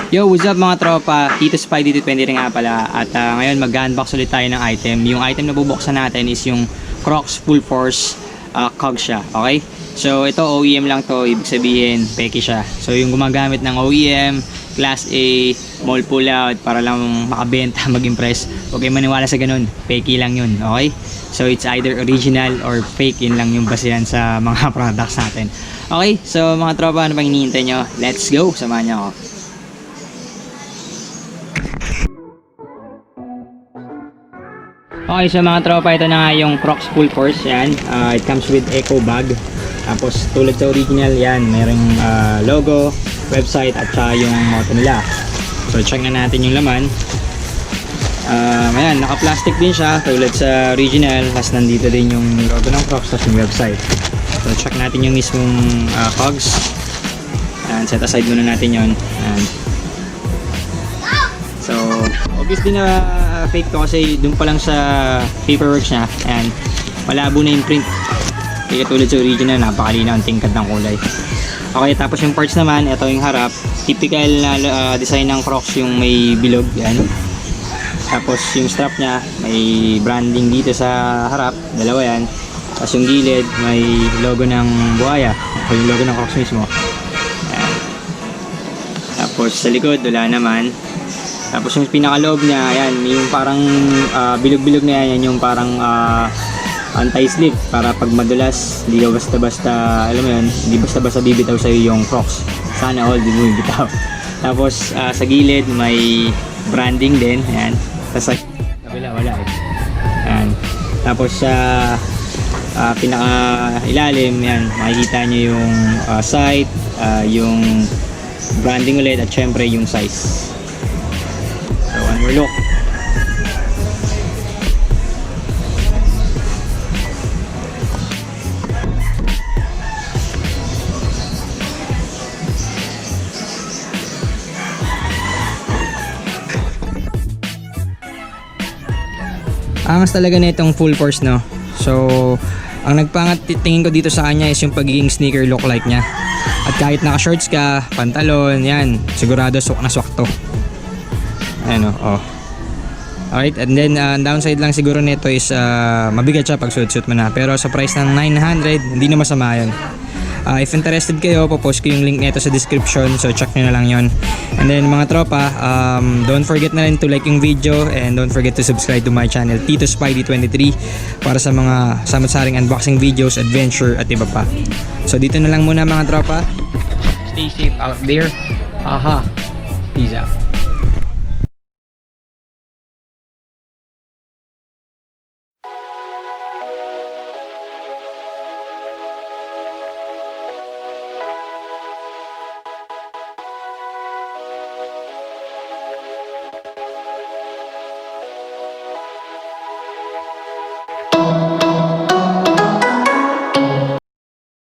Yo, what's up mga tropa? Tito Spidey 20 rin nga pala. At ngayon mag-unbox ulit tayo ng item. Yung item na bubuksan natin is yung Crocs Full Force Cog siya. Okay? So ito OEM lang to. Ibig sabihin, peke siya. So yung gumagamit ng OEM, Class A, mall pullout para lang makabenta, mag-impress. Huwag kayo maniwala sa ganun. Peke lang yun. Okay? So it's either original or fake. Yun lang yung basehan sa mga products natin. Okay? So mga tropa, ano pang hinihintay nyo? Let's go! Samahan nyo ako. Okay, so mga tropa, ito na nga yung Crocs Full Force. Yan, it comes with eco bag. Tapos tulad sa original, yan, mayroong logo, website at saka yung motto nila. So check na natin yung laman. Ayan, naka-plastic din siya tulad sa original. Tapos nandito din yung logo ng Crocs at yung website. So check natin yung mismong cogs. Ayan, set aside muna natin yon. So obviously na fake to kasi dun pa lang sa paperwork niya. Ayan, malabo na yung print. Hindi katulad sa original, napakalinaw ang tingkad ng kulay. Okay, tapos yung parts naman, ito yung harap. Typical na design ng Crocs yung may bilog. Yan. Tapos yung strap niya, may branding dito sa harap. Dalawa yan. Tapos yung gilid, may logo ng buhaya. O yung logo ng Crocs mismo. Ayan. Tapos sa likod, wala naman. Tapos yung pinakaloob niya, ayan, yung parang bilog-bilog na yan, yung parang anti-slip para pag madulas, hindi ka basta-basta, alam mo yun, hindi basta-basta bibitaw sa'yo yung Crocs. Sana all, di mo bibitaw. Tapos sa gilid, may branding din, ayan. Tapos sa kabila, wala eh. Ayan. Tapos sa pinaka-ilalim, ayan, makikita nyo yung site, yung branding ulit, at syempre yung size. So one more look. Angas talaga na itong Full Force, no? So ang nagpangat tingin ko dito sa kanya is yung pagiging sneaker look like niya. At kahit naka shorts ka, pantalon, yan, sigurado swak na swak to. Ayan o, oh. Alright, and then downside lang siguro nito is mabigat siya pag suit-suit mo na. Pero sa price ng 900, hindi na masama yun. If interested kayo, popost ko yung link nito sa description. So check nyo na lang yun. And then mga tropa, don't forget na rin to like yung video. And don't forget to subscribe to my channel, Tito Spidey 23, para sa mga samot-saring unboxing videos, adventure at iba pa. So dito na lang muna mga tropa. Stay safe out there. Aha. Peace out.